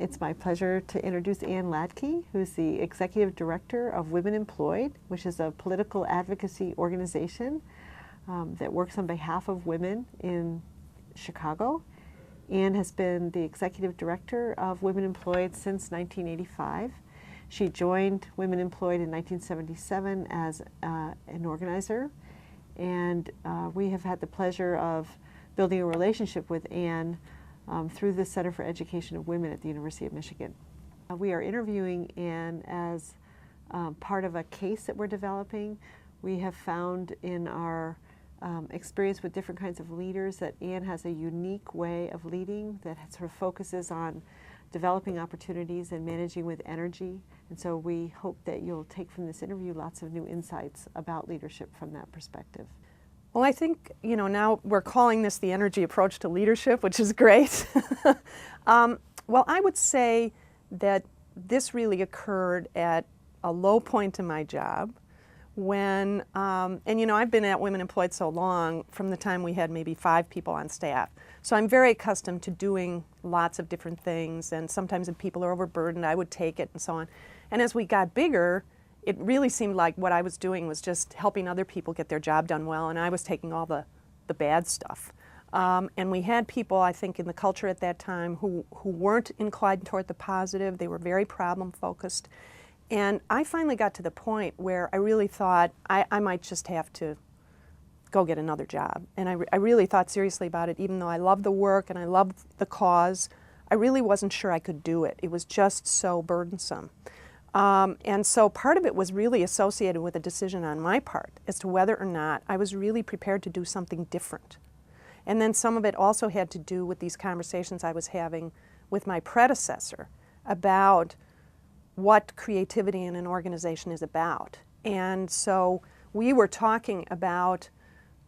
It's my pleasure to introduce Anne Ladky, who's the Executive Director of Women Employed, which is a political advocacy organization that works on behalf of women in Chicago. Anne has been the Executive Director of Women Employed since 1985. She joined Women Employed in 1977 as an organizer, and we have had the pleasure of building a relationship with Anne through the Center for Education of Women at the University of Michigan. We are interviewing Anne as part of a case that we're developing. We have found in our experience with different kinds of leaders that Anne has a unique way of leading that sort of focuses on developing opportunities and managing with energy. And so we hope that you'll take from this interview lots of new insights about leadership from that perspective. Well, I think, now we're calling this the energy approach to leadership, which is great. Well, I would say that this really occurred at a low point in my job when, I've been at Women Employed so long, from the time we had maybe 5 people on staff. So I'm very accustomed to doing lots of different things, and sometimes if people are overburdened, I would take it and so on. And as we got bigger, it really seemed like what I was doing was just helping other people get their job done well, and I was taking all the bad stuff. And we had people, I think, in the culture at that time who weren't inclined toward the positive. They were very problem-focused. And I finally got to the point where I really thought I might just have to go get another job. And I really thought seriously about it, even though I loved the work and I loved the cause. I really wasn't sure I could do it. It was just so burdensome. And so part of it was really associated with a decision on my part as to whether or not I was really prepared to do something different. And then some of it also had to do with these conversations I was having with my predecessor about what creativity in an organization is about. And so we were talking about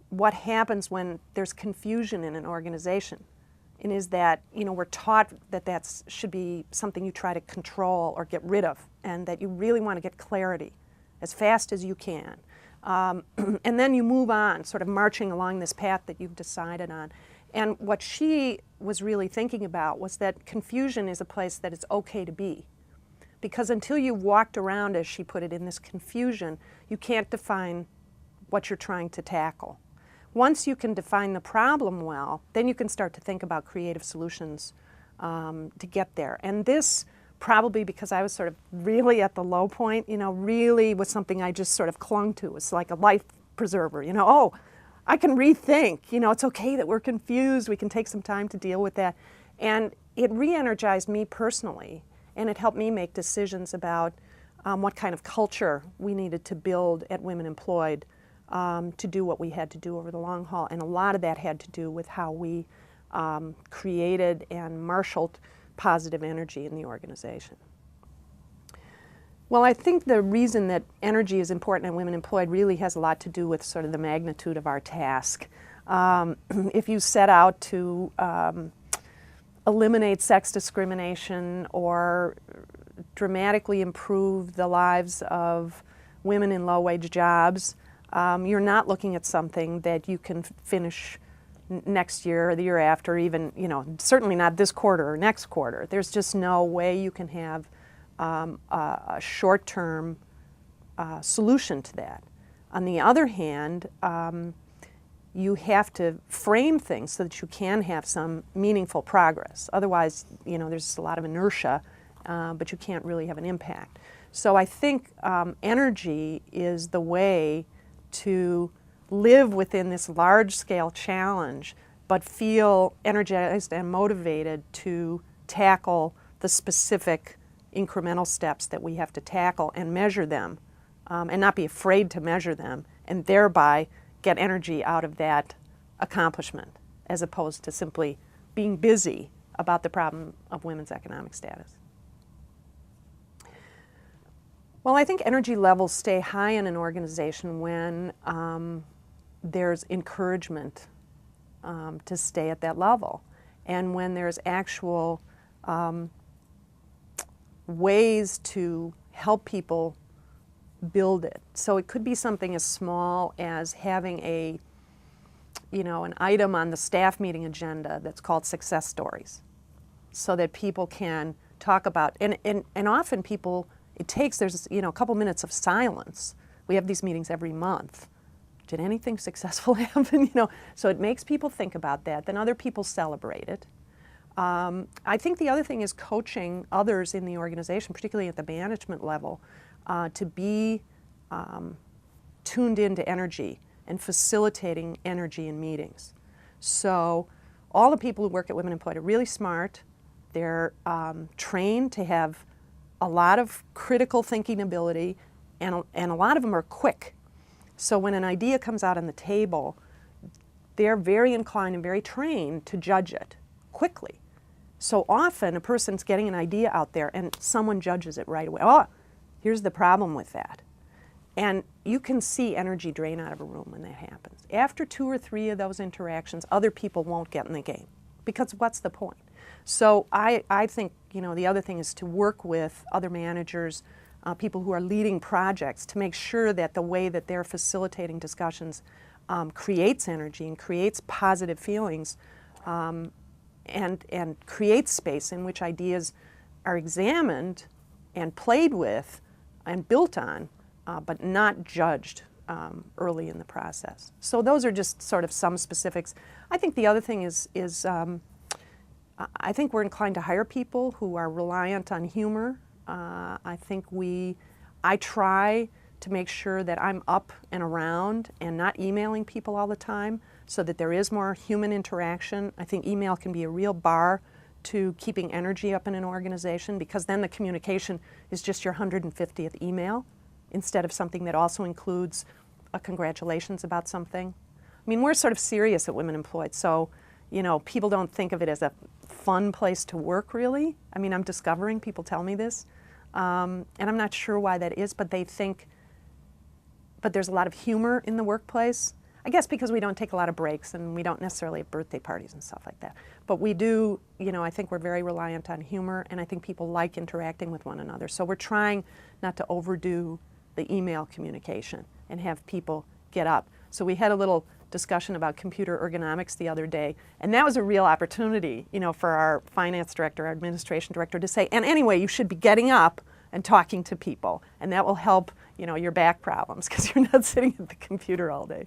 what happens when there's confusion in an organization. And is that, we're taught that that should be something you try to control or get rid of, and that you really want to get clarity as fast as you can. And then you move on, sort of marching along this path that you've decided on. And what she was really thinking about was that confusion is a place that it's okay to be. Because until you've walked around, as she put it, in this confusion, you can't define what you're trying to tackle. Once you can define the problem well, then you can start to think about creative solutions to get there. And this, probably because I was sort of really at the low point, really was something I just sort of clung to. It's like a life preserver, oh, I can rethink, it's okay that we're confused, we can take some time to deal with that. And it re-energized me personally, and it helped me make decisions about what kind of culture we needed to build at Women Employed to do what we had to do over the long haul. And a lot of that had to do with how we created and marshaled positive energy in the organization. Well, I think the reason that energy is important at Women Employed really has a lot to do with sort of the magnitude of our task. If you set out to eliminate sex discrimination or dramatically improve the lives of women in low-wage jobs, you're not looking at something that you can finish next year or the year after, even, certainly not this quarter or next quarter. There's just no way you can have a short-term solution to that. On the other hand, you have to frame things so that you can have some meaningful progress. Otherwise, there's a lot of inertia, but you can't really have an impact. So I think energy is the way to live within this large-scale challenge, but feel energized and motivated to tackle the specific incremental steps that we have to tackle and measure them, and not be afraid to measure them, and thereby get energy out of that accomplishment, as opposed to simply being busy about the problem of women's economic status. Well, I think energy levels stay high in an organization when there's encouragement to stay at that level, and when there's actual ways to help people build it. So it could be something as small as having an item on the staff meeting agenda that's called success stories, so that people can talk about, and often people, it takes, there's a couple minutes of silence. We have these meetings every month. Did anything successful happen? So it makes people think about that. Then other people celebrate it. I think the other thing is coaching others in the organization, particularly at the management level, to be tuned into energy and facilitating energy in meetings. So all the people who work at Women Employed are really smart. They're trained to have a lot of critical thinking ability, and a lot of them are quick. So when an idea comes out on the table, they're very inclined and very trained to judge it quickly. So often a person's getting an idea out there and someone judges it right away. Oh, here's the problem with that. And you can see energy drain out of a room when that happens. After 2 or 3 of those interactions, other people won't get in the game, because what's the point? So I think, the other thing is to work with other managers, people who are leading projects, to make sure that the way that they're facilitating discussions creates energy and creates positive feelings, and creates space in which ideas are examined and played with and built on, but not judged early in the process. So those are just sort of some specifics. I think the other thing is I think we're inclined to hire people who are reliant on humor. I try to make sure that I'm up and around and not emailing people all the time, so that there is more human interaction. I think email can be a real bar to keeping energy up in an organization, because then the communication is just your 150th email instead of something that also includes a congratulations about something. I mean, we're sort of serious at Women Employed, so people don't think of it as a fun place to work, really. I mean, I'm discovering, people tell me this, and I'm not sure why that is, but they think, but there's a lot of humor in the workplace. I guess because we don't take a lot of breaks and we don't necessarily have birthday parties and stuff like that. But we do, I think we're very reliant on humor, and I think people like interacting with one another. So we're trying not to overdo the email communication and have people get up. So we had a little discussion about computer ergonomics the other day, and that was a real opportunity, for our finance director, our administration director, to say, and anyway, you should be getting up and talking to people, and that will help, your back problems, because you're not sitting at the computer all day.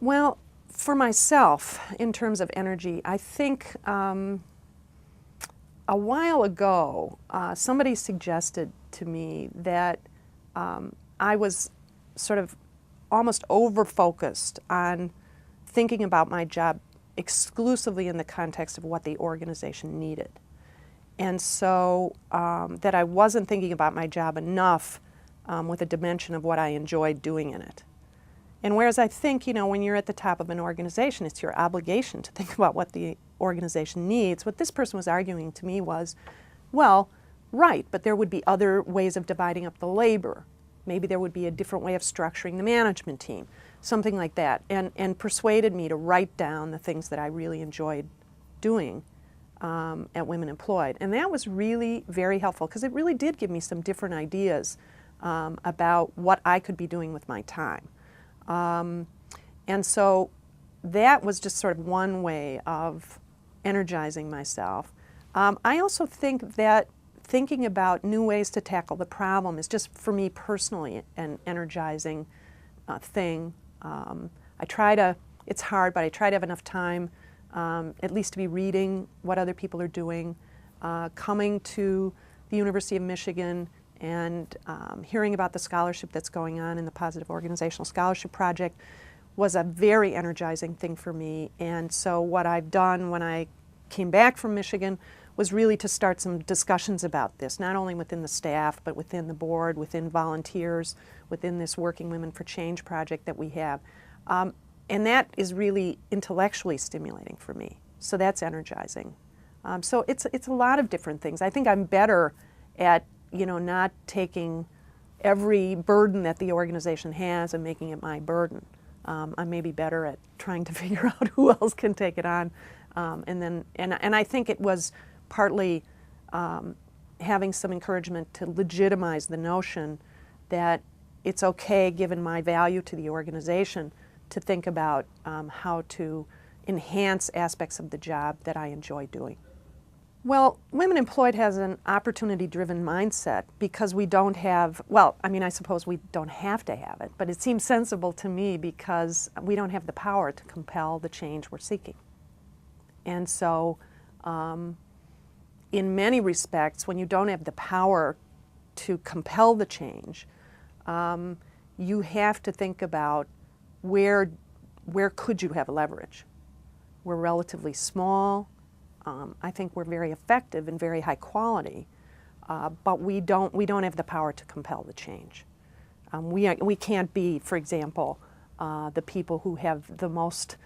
Well, for myself, in terms of energy, I think a while ago, somebody suggested to me that I was sort of almost over-focused on thinking about my job exclusively in the context of what the organization needed. And so that I wasn't thinking about my job enough with a dimension of what I enjoyed doing in it. And whereas I think, when you're at the top of an organization, it's your obligation to think about what the organization needs, what this person was arguing to me was, well, right, but there would be other ways of dividing up the labor. Maybe there would be a different way of structuring the management team, something like that, and persuaded me to write down the things that I really enjoyed doing at Women Employed. And that was really very helpful, because it really did give me some different ideas about what I could be doing with my time. And so that was just sort of one way of energizing myself. I also think that thinking about new ways to tackle the problem is just, for me personally, an energizing thing. It's hard, but I try to have enough time at least to be reading what other people are doing, coming to the University of Michigan and hearing about the scholarship that's going on in the Positive Organizational Scholarship Project was a very energizing thing for me. And so what I've done when I came back from Michigan was really to start some discussions about this, not only within the staff, but within the board, within volunteers, within this Working Women for Change project that we have. And that is really intellectually stimulating for me. So that's energizing. So it's a lot of different things. I think I'm better at, not taking every burden that the organization has and making it my burden. I'm maybe better at trying to figure out who else can take it on. And I think it was partly having some encouragement to legitimize the notion that it's okay, given my value to the organization, to think about how to enhance aspects of the job that I enjoy doing. Well, Women Employed has an opportunity-driven mindset because we don't have, well, I mean, I suppose we don't have to have it, but it seems sensible to me because we don't have the power to compel the change we're seeking. And so, in many respects, when you don't have the power to compel the change, you have to think about where could you have leverage. We're relatively small. I think we're very effective and very high quality, but we don't have the power to compel the change. We can't be, for example, the people who have the most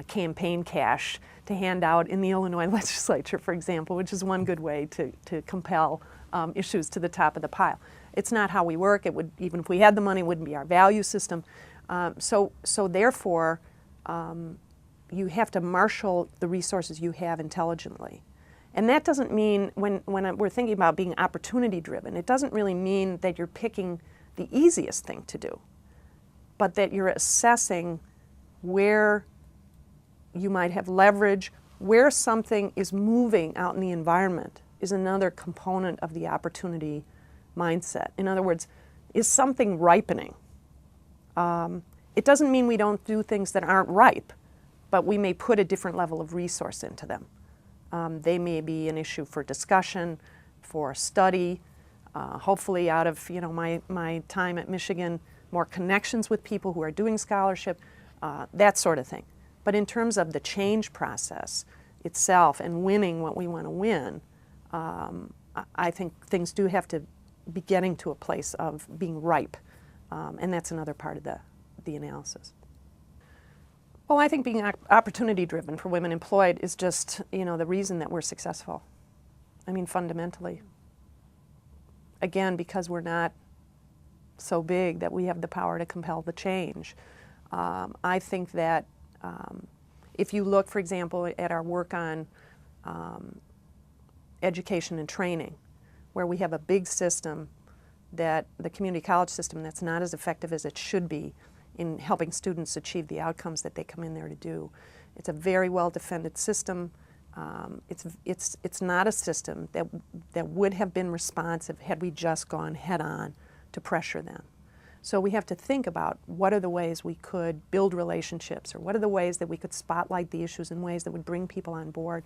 campaign cash to hand out in the Illinois legislature, for example, which is one good way to compel issues to the top of the pile. It's not how we work. It would, even if we had the money, it wouldn't be our value system. So therefore, you have to marshal the resources you have intelligently. And that doesn't mean, when we're thinking about being opportunity-driven, it doesn't really mean that you're picking the easiest thing to do, but that you're assessing where you might have leverage, where something is moving out in the environment is another component of the opportunity mindset. In other words, is something ripening? It doesn't mean we don't do things that aren't ripe, but we may put a different level of resource into them. They may be an issue for discussion, for study, hopefully out of my time at Michigan, more connections with people who are doing scholarship, that sort of thing. But in terms of the change process itself and winning what we want to win, I think things do have to be getting to a place of being ripe, and that's another part of the analysis. Well, I think being opportunity-driven for Women Employed is just, the reason that we're successful. I mean, fundamentally. Again, because we're not so big that we have the power to compel the change. I think that if you look, for example, at our work on education and training, where we have a big system, that the community college system, that's not as effective as it should be in helping students achieve the outcomes that they come in there to do. It's a very well-defended system. It's not a system that would have been responsive had we just gone head-on to pressure them. So we have to think about what are the ways we could build relationships, or what are the ways that we could spotlight the issues in ways that would bring people on board.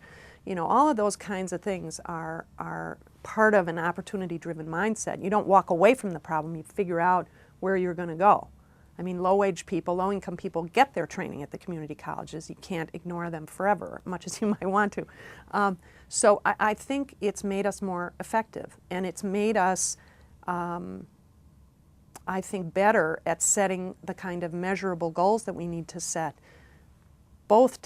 All of those kinds of things are part of an opportunity-driven mindset. You don't walk away from the problem, you figure out where you're going to go. I mean, low-wage people, low-income people get their training at the community colleges. You can't ignore them forever, much as you might want to. So I think it's made us more effective, and it's made us, I think, better at setting the kind of measurable goals that we need to set, both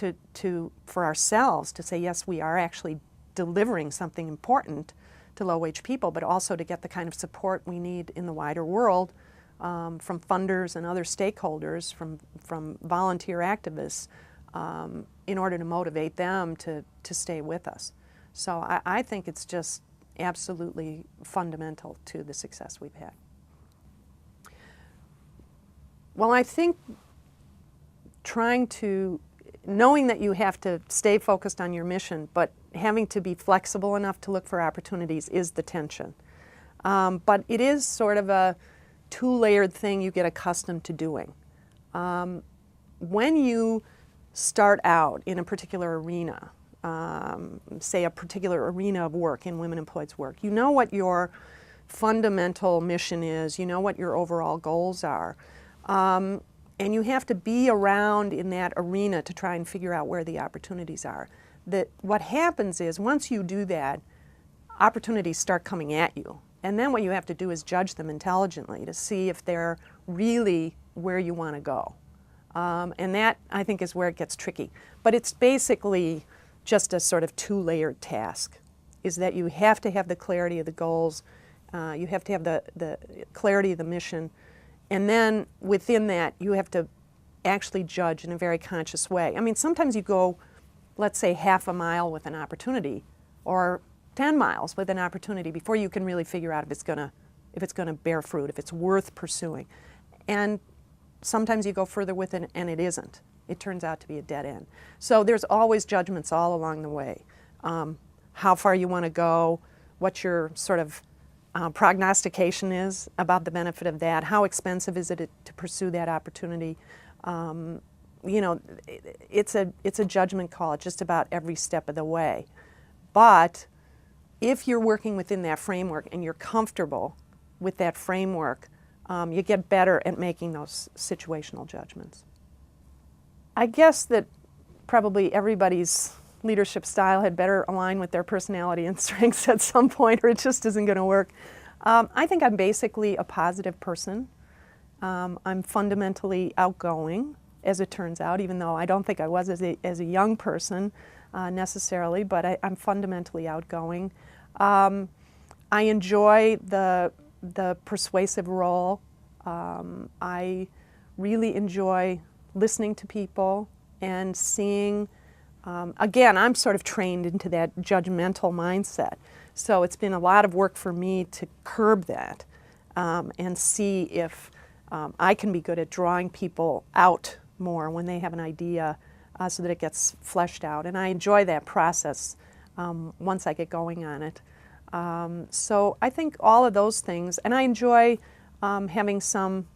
for ourselves to say, yes, we are actually delivering something important to low-wage people, but also to get the kind of support we need in the wider world from funders and other stakeholders, from volunteer activists, in order to motivate them to stay with us. So I think it's just absolutely fundamental to the success we've had. Well, I think knowing that you have to stay focused on your mission, but having to be flexible enough to look for opportunities is the tension. But it is sort of a two-layered thing you get accustomed to doing. When you start out in a particular arena, say a particular arena of work in Women Employed's work, you know what your fundamental mission is, you know what your overall goals are, and you have to be around in that arena to try and figure out where the opportunities are. What happens is, once you do that, opportunities start coming at you. And then what you have to do is judge them intelligently to see if they're really where you want to go. And that, I think, is where it gets tricky. But it's basically just a sort of two-layered task, is that you have to have the clarity of the goals, you have to have the clarity of the mission, and then within that, you have to actually judge in a very conscious way. I mean, sometimes you go, let's say, half a mile with an opportunity, or 10 miles with an opportunity before you can really figure out if it's going to bear fruit, if it's worth pursuing. And sometimes you go further with it and it isn't. It turns out to be a dead end. So there's always judgments all along the way. how far you want to go, what your sort of prognostication is about the benefit of that, how expensive is it to pursue that opportunity. You know, it's a judgment call at just about every step of the way. But if you're working within that framework and you're comfortable with that framework, you get better at making those situational judgments. I guess that probably everybody's leadership style had better align with their personality and strengths at some point, or it just isn't going to work. I think I'm basically a positive person. I'm fundamentally outgoing, as it turns out, even though I don't think I was as a young person necessarily, but I'm fundamentally outgoing. I enjoy the persuasive role. I really enjoy listening to people and seeing, again, I'm sort of trained into that judgmental mindset. So it's been a lot of work for me to curb that and see if I can be good at drawing people out more when they have an idea so that it gets fleshed out. And I enjoy that process once I get going on it. So I think all of those things, and I enjoy having some,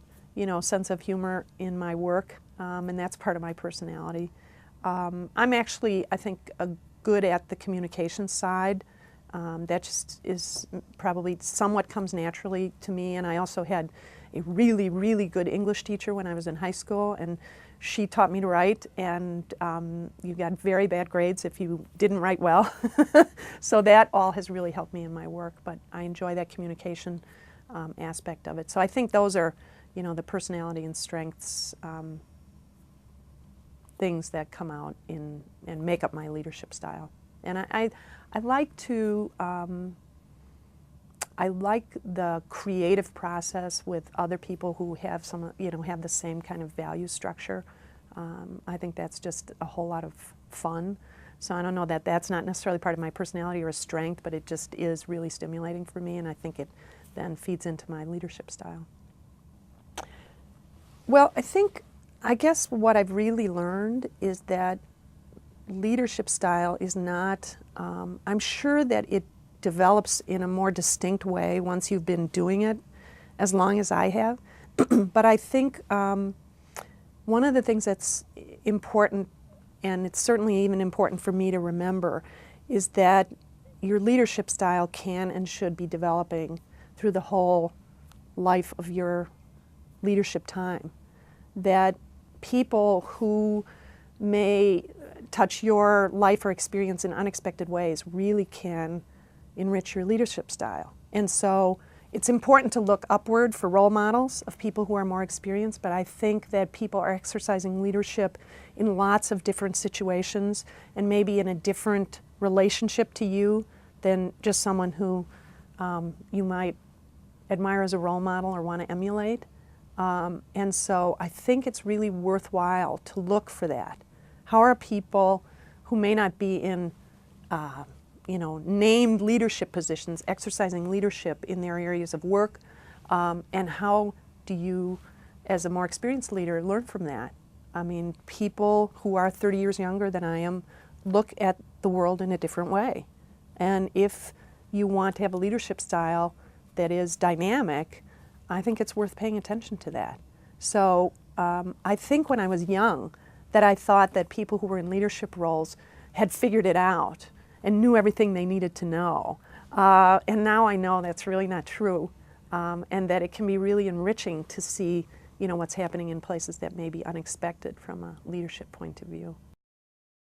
sense of humor in my work, and that's part of my personality. I'm actually, I think, good at the communication side. That just is probably somewhat comes naturally to me, and I also had a really, really good English teacher when I was in high school, and she taught me to write, and you got very bad grades if you didn't write well. So that all has really helped me in my work, but I enjoy that communication aspect of it. So I think those are, the personality and strengths things that come out in and make up my leadership style. And I like to, I like the creative process with other people who have have the same kind of value structure. I think that's just a whole lot of fun. So I don't know that that's not necessarily part of my personality or a strength, but it just is really stimulating for me, and I think it then feeds into my leadership style. Well, I guess what I've really learned is that leadership style is not, I'm sure that it develops in a more distinct way once you've been doing it as long as I have. But I think one of the things that's important, and it's certainly even important for me to remember, is that your leadership style can and should be developing through the whole life of your leadership time. That people who may touch your life or experience in unexpected ways really can enrich your leadership style. And so it's important to look upward for role models of people who are more experienced, but I think that people are exercising leadership in lots of different situations and maybe in a different relationship to you than just someone who you might admire as a role model or want to emulate. And so I think it's really worthwhile to look for that. How are people who may not be in, named leadership positions exercising leadership in their areas of work, and how do you, as a more experienced leader, learn from that? I mean, people who are 30 years younger than I am look at the world in a different way. And if you want to have a leadership style that is dynamic, I think it's worth paying attention to that. So I think when I was young that I thought that people who were in leadership roles had figured it out and knew everything they needed to know. And now I know that's really not true, and that it can be really enriching to see what's happening in places that may be unexpected from a leadership point of view.